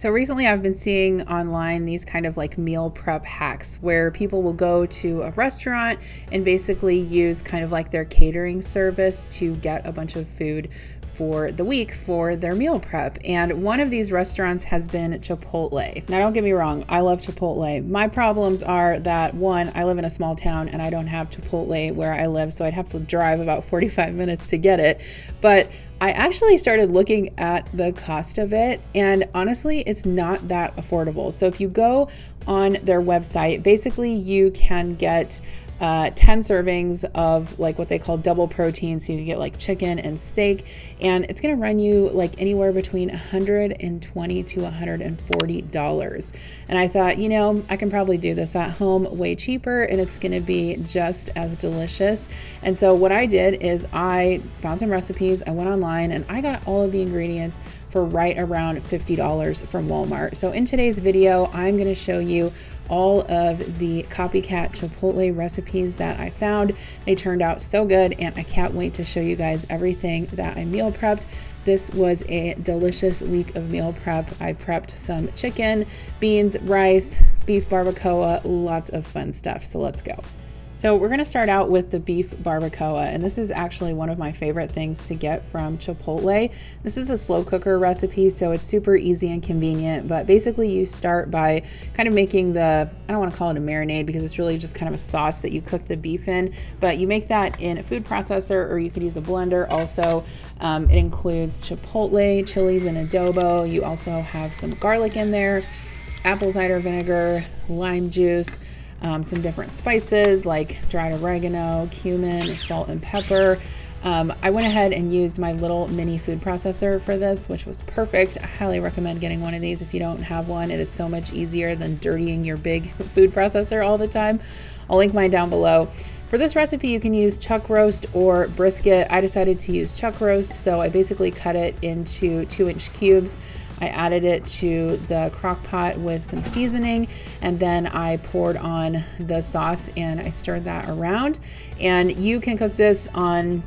So recently I've been seeing online these kind of like meal prep hacks where people will go to a restaurant and basically use kind of like their catering service to get a bunch of food for the week for their meal prep. And one of these restaurants has been Chipotle. Now don't get me wrong, I love Chipotle. My problems are that one, I live in a small town and I don't have Chipotle where I live, so I'd have to drive about 45 minutes to get it. But I actually started looking at the cost of it, and honestly, it's not that affordable. So if you go on their website, basically you can get 10 servings of like what they call double protein. So you get like chicken and steak, and it's going to run you like anywhere between $120 to $140. And I thought, you know, I can probably do this at home way cheaper and it's going to be just as delicious. And so what I did is I found some recipes, I went online and I got all of the ingredients for right around $50 from Walmart. So in today's video, I'm going to show you all of the copycat Chipotle recipes that I found. They turned out so good and I can't wait to show you guys everything that I meal prepped. This was a delicious week of meal prep. I prepped some chicken, beans, rice, beef barbacoa, lots of fun stuff. So let's go. So we're gonna start out with the beef barbacoa, and this is actually one of my favorite things to get from Chipotle. This is a slow cooker recipe, so it's super easy and convenient, but basically you start by kind of making I don't wanna call it a marinade because it's really just kind of a sauce that you cook the beef in, but you make that in a food processor or you could use a blender also. It includes chipotle, chilies, and adobo. You also have some garlic in there, apple cider vinegar, lime juice, some different spices like dried oregano, cumin, salt, and pepper. I went ahead and used my little mini food processor for this, which was perfect. I highly recommend getting one of these if you don't have one. It is so much easier than dirtying your big food processor all the time. I'll link mine down below. For this recipe, you can use chuck roast or brisket. I decided to use chuck roast, so I basically cut it into 2-inch cubes. I added it to the crock pot with some seasoning, and then I poured on the sauce and I stirred that around. And you can cook this on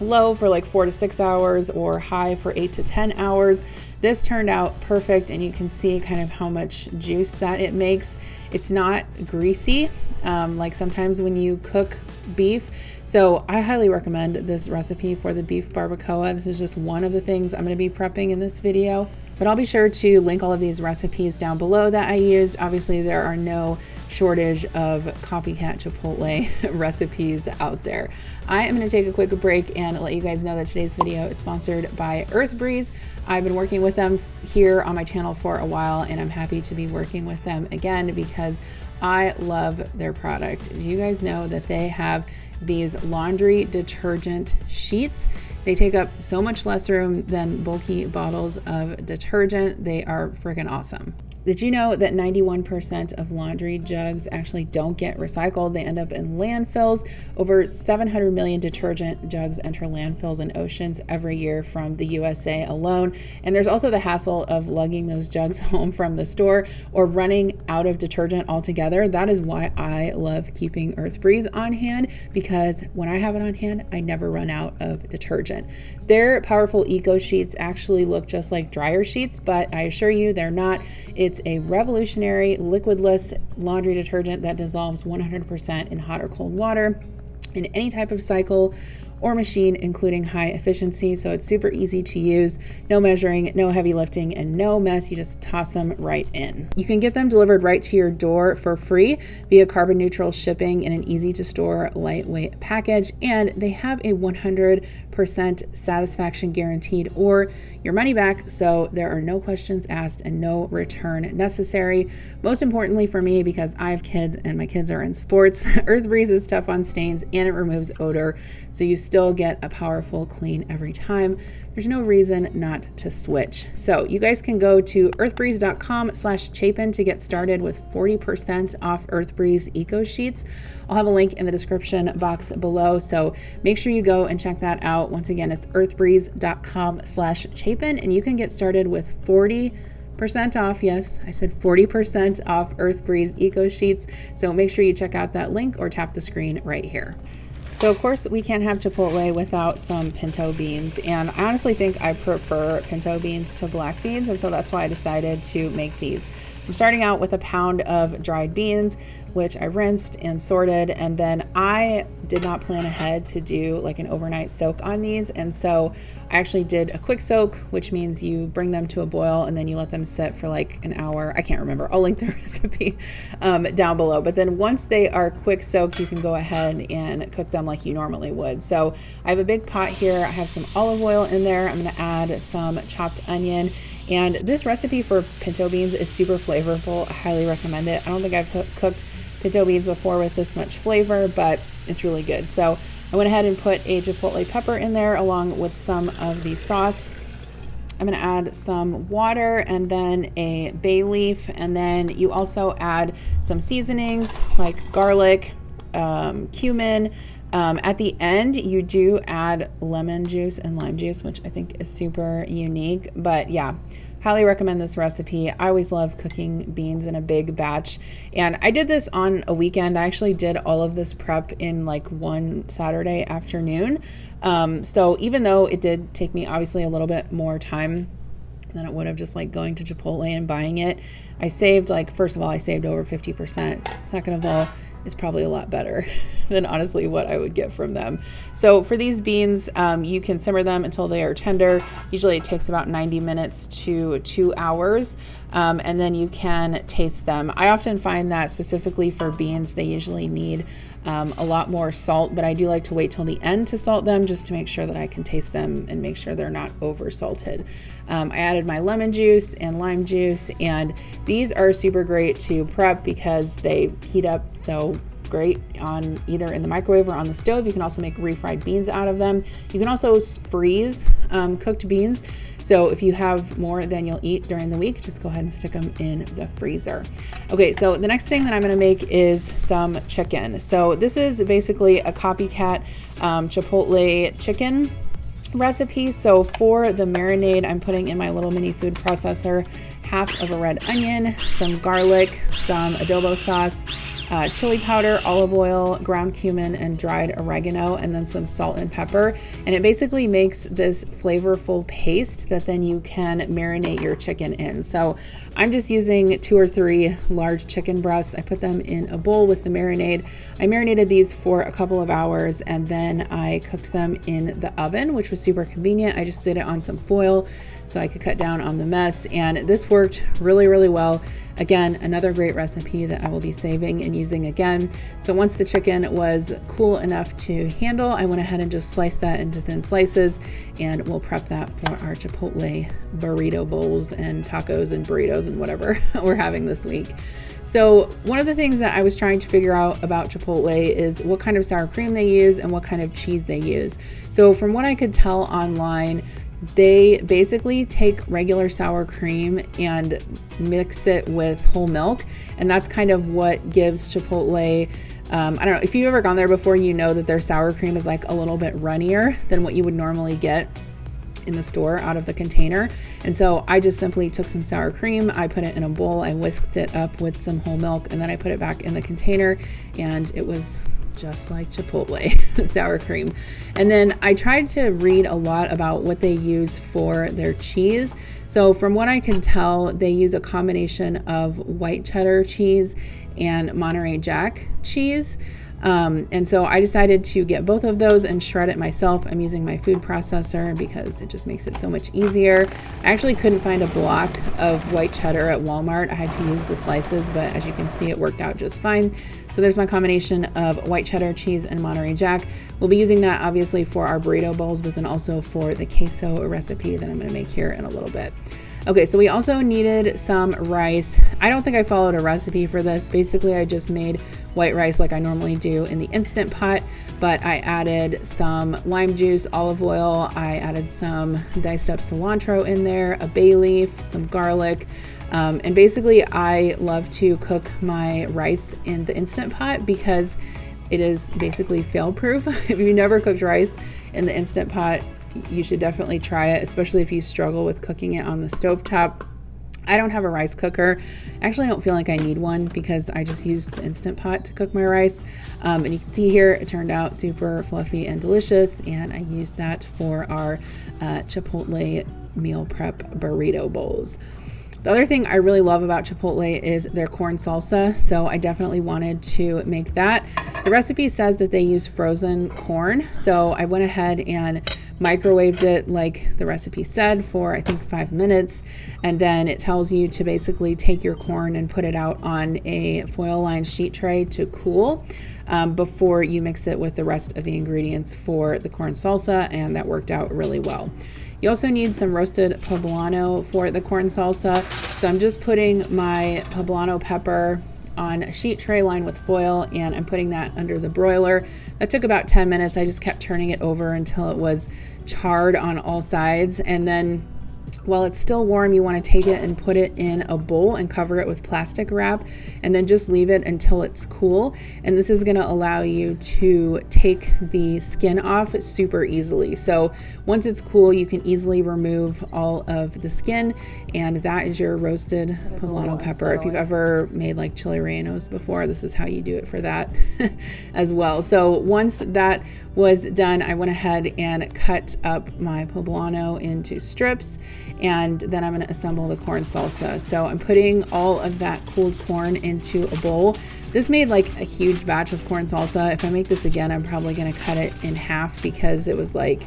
low for like 4 to 6 hours or high for 8 to 10 hours. This turned out perfect, and you can see kind of how much juice that it makes. It's not greasy like sometimes when you cook beef. So I highly recommend this recipe for the beef barbacoa. This is just one of the things I'm going to be prepping in this video, but I'll be sure to link all of these recipes down below that I used. Obviously, there are no shortage of copycat Chipotle recipes out there. I am going to take a quick break and let you guys know that today's video is sponsored by Earth Breeze. I've been working with them here on my channel for a while, and I'm happy to be working with them again because I love their product. Do you guys know that they have these laundry detergent sheets? They take up so much less room than bulky bottles of detergent. They are freaking awesome. Did you know that 91% of laundry jugs actually don't get recycled? They end up in landfills. Over 700 million detergent jugs enter landfills and oceans every year from the USA alone. And there's also the hassle of lugging those jugs home from the store or running out of detergent altogether. That is why I love keeping Earth Breeze on hand, because when I have it on hand, I never run out of detergent. Their powerful eco sheets actually look just like dryer sheets, but I assure you they're not. It's a revolutionary liquidless laundry detergent that dissolves 100% in hot or cold water in any type of cycle or machine, including high efficiency. So it's super easy to use, no measuring, no heavy lifting, and no mess. You just toss them right in. You can get them delivered right to your door for free via carbon neutral shipping in an easy to store, lightweight package. And they have a 100% satisfaction guaranteed or your money back. So there are no questions asked and no return necessary. Most importantly for me, because I have kids and my kids are in sports, Earth Breeze is tough on stains and it removes odor. So you still get a powerful clean every time. There's no reason not to switch. So you guys can go to earthbreeze.com/Chapin to get started with 40% off Earth Breeze Eco Sheets. I'll have a link in the description box below, so make sure you go and check that out. Once again, it's earthbreeze.com/Chapin, and you can get started with 40% off. Yes, I said 40% off Earth Breeze Eco Sheets. So make sure you check out that link or tap the screen right here. So of course we can't have Chipotle without some pinto beans, and I honestly think I prefer pinto beans to black beans, and so that's why I decided to make these. I'm starting out with a pound of dried beans, which I rinsed and sorted, and then I did not plan ahead to do like an overnight soak on these, and so I actually did a quick soak, which means you bring them to a boil and then you let them sit for like an hour. I can't remember. I'll link the recipe down below. But then once they are quick soaked, you can go ahead and cook them like you normally would. So I have a big pot here. I have some olive oil in there. I'm going to add some chopped onion. And this recipe for pinto beans is super flavorful. I highly recommend it. I don't think I've cooked pinto beans before with this much flavor, but it's really good. So I went ahead and put a chipotle pepper in there along with some of the sauce. I'm going to add some water and then a bay leaf, and then you also add some seasonings like garlic, cumin. At the end, you do add lemon juice and lime juice, which I think is super unique. But yeah, highly recommend this recipe. I always love cooking beans in a big batch. And I did this on a weekend. I actually did all of this prep in like one Saturday afternoon. So even though it did take me obviously a little bit more time than it would have just like going to Chipotle and buying it, I saved like, first of all, I saved over 50%. Second of all, it's probably a lot better than honestly what I would get from them. So for these beans, you can simmer them until they are tender. Usually it takes about 90 minutes to 2 hours, and then you can taste them. I often find that specifically for beans, they usually need a lot more salt, but I do like to wait till the end to salt them just to make sure that I can taste them and make sure they're not over salted. I added my lemon juice and lime juice, and these are super great to prep because they heat up so great on either in the microwave or on the stove. You can also make refried beans out of them. You can also freeze cooked beans. So if you have more than you'll eat during the week, just go ahead and stick them in the freezer. Okay, so the next thing that I'm gonna make is some chicken. So this is basically a copycat Chipotle chicken recipe. So for the marinade, I'm putting in my little mini food processor half of a red onion, some garlic, some adobo sauce, chili powder, olive oil, ground cumin, and dried oregano, and then some salt and pepper. And it basically makes this flavorful paste that then you can marinate your chicken in. So I'm just using 2 or 3 large chicken breasts. I put them in a bowl with the marinade. I marinated these for a couple of hours, and then I cooked them in the oven, which was super convenient. I just did it on some foil so I could cut down on the mess, and this worked really, really well. Again, another great recipe that I will be saving and using again. So once the chicken was cool enough to handle, I went ahead and just sliced that into thin slices, and we'll prep that for our Chipotle burrito bowls and tacos and burritos and whatever we're having this week. So one of the things that I was trying to figure out about Chipotle is what kind of sour cream they use and what kind of cheese they use. So from what I could tell online, they basically take regular sour cream and mix it with whole milk, and that's kind of what gives Chipotle, I don't know, if you've ever gone there before, you know that their sour cream is like a little bit runnier than what you would normally get in the store out of the container. And so I just simply took some sour cream, I put it in a bowl, I whisked it up with some whole milk, and then I put it back in the container, and it was just like Chipotle sour cream. And then I tried to read a lot about what they use for their cheese. So from what I can tell, they use a combination of white cheddar cheese and Monterey Jack cheese. And so I decided to get both of those and shred it myself. I'm using my food processor because it just makes it so much easier. I actually couldn't find a block of white cheddar at Walmart. I had to use the slices, but as you can see, it worked out just fine. So there's my combination of white cheddar cheese and Monterey Jack. We'll be using that obviously for our burrito bowls, but then also for the queso recipe that I'm going to make here in a little bit. Okay, so we also needed some rice. I don't think I followed a recipe for this. Basically, I just made white rice like I normally do in the Instant Pot, but I added some lime juice, olive oil, I added some diced up cilantro in there, a bay leaf, some garlic, and basically I love to cook my rice in the Instant Pot because it is basically fail-proof. If you've never cooked rice in the Instant Pot, you should definitely try it, especially if you struggle with cooking it on the stovetop. I don't have a rice cooker. I actually don't feel like I need one because I just use the Instant Pot to cook my rice. And you can see here, it turned out super fluffy and delicious. And I used that for our Chipotle meal prep burrito bowls. The other thing I really love about Chipotle is their corn salsa, so I definitely wanted to make that. The recipe says that they use frozen corn, so I went ahead and microwaved it like the recipe said for I think 5 minutes, and then it tells you to basically take your corn and put it out on a foil-lined sheet tray to cool before you mix it with the rest of the ingredients for the corn salsa, and that worked out really well. You also need some roasted poblano for the corn salsa. So I'm just putting my poblano pepper on a sheet tray lined with foil, and I'm putting that under the broiler. That took about 10 minutes. I just kept turning it over until it was charred on all sides. And then while it's still warm, you want to take it and put it in a bowl and cover it with plastic wrap, and then just leave it until it's cool. And this is going to allow you to take the skin off super easily. So once it's cool, you can easily remove all of the skin, and that is your roasted poblano pepper. If you've ever made like chili rellenos before, this is how you do it for that as well. So once that was done, I went ahead and cut up my poblano into strips, and then I'm going to assemble the corn salsa. So I'm putting all of that cooled corn into a bowl. This made like a huge batch of corn salsa. If I make this again, I'm probably going to cut it in half because it was like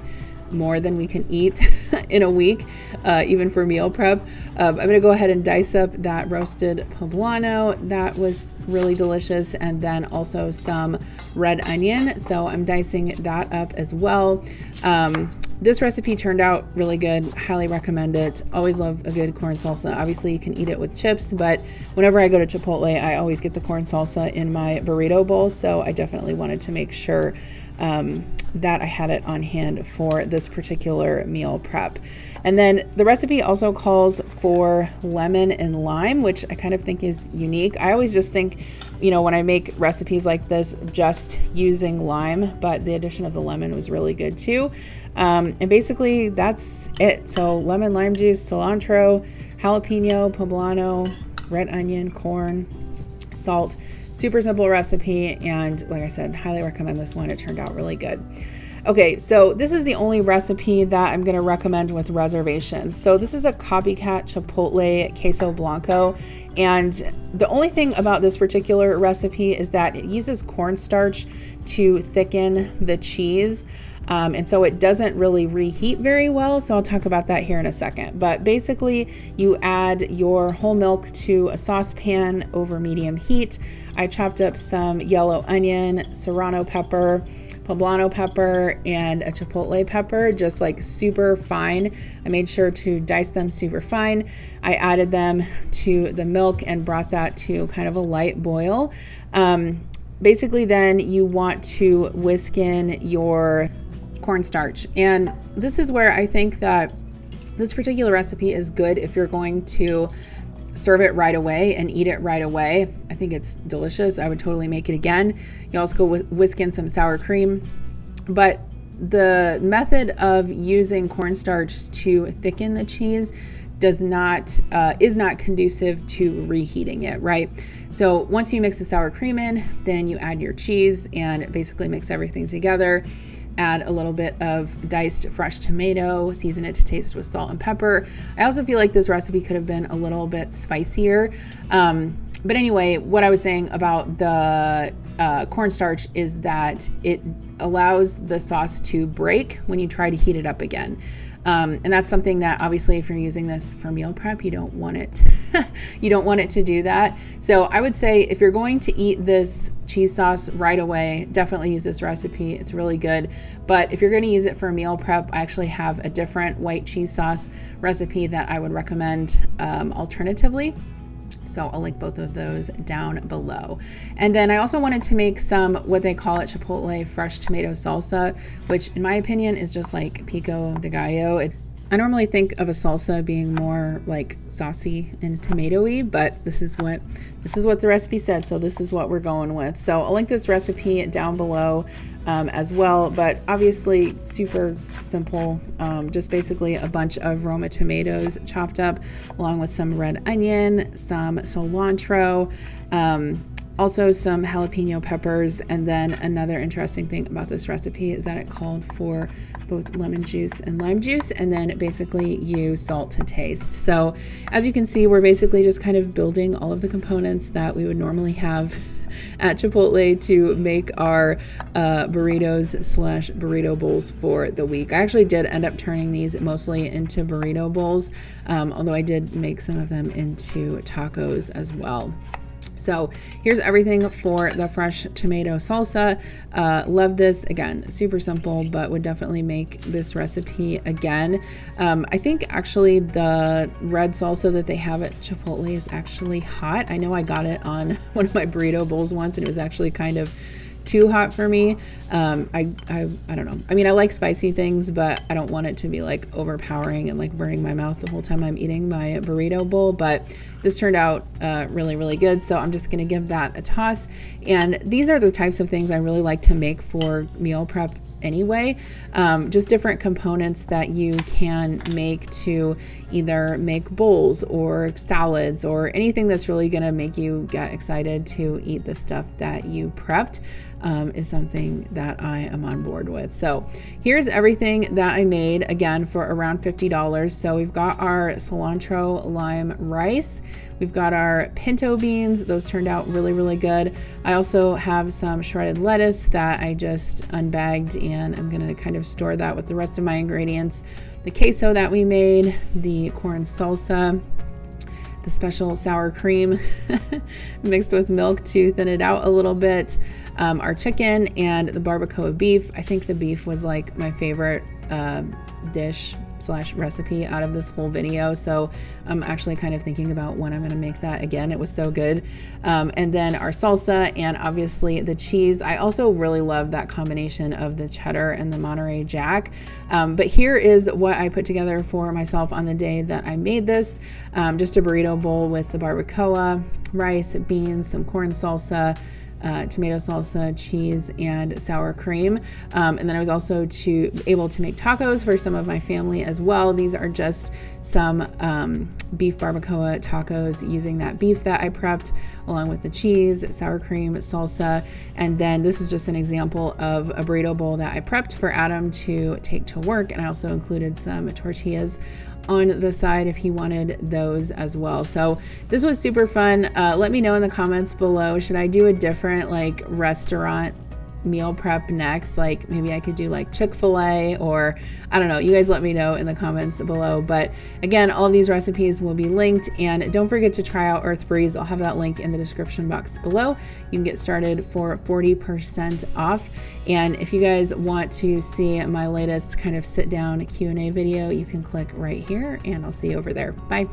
more than we can eat in a week, even for meal prep. I'm going to go ahead and dice up that roasted poblano. That was really delicious. And then also some red onion. So I'm dicing that up as well. This recipe turned out really good. Highly recommend it. Always love a good corn salsa. Obviously you can eat it with chips, but whenever I go to Chipotle, I always get the corn salsa in my burrito bowl. So I definitely wanted to make sure that I had it on hand for this particular meal prep. And then the recipe also calls for lemon and lime, which I kind of think is unique. I always just think, you know, when I make recipes like this, just using lime, but the addition of the lemon was really good too. And basically that's it. So lemon, lime juice, cilantro, jalapeno, poblano, red onion, corn, salt. Super simple recipe, and like I said, highly recommend this one. It turned out really good. Okay, so this is the only recipe that I'm going to recommend with reservations. So this is a copycat Chipotle Queso Blanco, and the only thing about this particular recipe is that it uses cornstarch to thicken the cheese. And so it doesn't really reheat very well. So I'll talk about that here in a second. But basically you add your whole milk to a saucepan over medium heat. I chopped up some yellow onion, serrano pepper, poblano pepper, and a chipotle pepper, just like super fine. I made sure to dice them super fine. I added them to the milk and brought that to kind of a light boil. Basically then you want to whisk in your cornstarch. And this is where I think that this particular recipe is good if you're going to serve it right away and eat it right away. I think it's delicious. I would totally make it again. You also go whisk in some sour cream. But the method of using cornstarch to thicken the cheese is not conducive to reheating it, right? So once you mix the sour cream in, then you add your cheese and basically mix everything together. Add a little bit of diced fresh tomato, season it to taste with salt and pepper. I also feel like this recipe could have been a little bit spicier. But anyway, what I was saying about the cornstarch is that it allows the sauce to break when you try to heat it up again. And that's something that obviously if you're using this for meal prep, you don't want it. You don't want it to do that. So I would say if you're going to eat this cheese sauce right away, definitely use this recipe. It's really good. But if you're going to use it for meal prep, I actually have a different white cheese sauce recipe that I would recommend alternatively. So I'll link both of those down below. And then I also wanted to make some, what they call it, Chipotle fresh tomato salsa, which in my opinion is just like pico de gallo. I normally think of a salsa being more like saucy and tomatoey, but this is what the recipe said, so this is what we're going with. So I'll link this recipe down below as well, but obviously super simple. Just basically a bunch of Roma tomatoes chopped up, along with some red onion, some cilantro, also some jalapeno peppers. And then another interesting thing about this recipe is that it called for both lemon juice and lime juice, and then basically use salt to taste. So as you can see, we're basically just kind of building all of the components that we would normally have at Chipotle to make our burritos / burrito bowls for the week. I actually did end up turning these mostly into burrito bowls, although I did make some of them into tacos as well. So here's everything for the fresh tomato salsa. Love this. Again, super simple, but would definitely make this recipe again. I think actually the red salsa that they have at Chipotle is actually hot. I know I got it on one of my burrito bowls once, and it was actually kind of too hot for me. I don't know. I mean, I like spicy things, but I don't want it to be like overpowering and like burning my mouth the whole time I'm eating my burrito bowl. But this turned out really, really good. So I'm just going to give that a toss. And these are the types of things I really like to make for meal prep anyway. Just different components that you can make to either make bowls or salads or anything that's really going to make you get excited to eat the stuff that you prepped. Is something that I am on board with. So here's everything that I made, again, for around $50. So we've got our cilantro lime rice. We've got our pinto beans. Those turned out really, really good. I also have some shredded lettuce that I just unbagged, and I'm going to kind of store that with the rest of my ingredients. The queso that we made, the corn salsa, the special sour cream mixed with milk to thin it out a little bit, our chicken, and the barbacoa beef. I think the beef was like my favorite dish / recipe out of this whole video, so I'm actually kind of thinking about when I'm going to make that again. It was so good. And then our salsa, and obviously the cheese. I also really love that combination of the cheddar and the Monterey Jack. But here is what I put together for myself on the day that I made this. Just a burrito bowl with the barbacoa, rice, beans, some corn salsa, tomato salsa, cheese, and sour cream. And then I was also able to make tacos for some of my family as well. These are just some beef barbacoa tacos using that beef that I prepped, along with the cheese, sour cream, salsa. And then this is just an example of a burrito bowl that I prepped for Adam to take to work. And I also included some tortillas on the side if he wanted those as well. So this was super fun. Let me know in the comments below, should I do a different like restaurant meal prep next? Like maybe I could do like Chick-fil-A, or I don't know. You guys let me know in the comments below. But again, all of these recipes will be linked, and don't forget to try out Earth Breeze. I'll have that link in the description box below. You can get started for 40% off. And if you guys want to see my latest kind of sit down Q&A video, you can click right here, and I'll see you over there. Bye.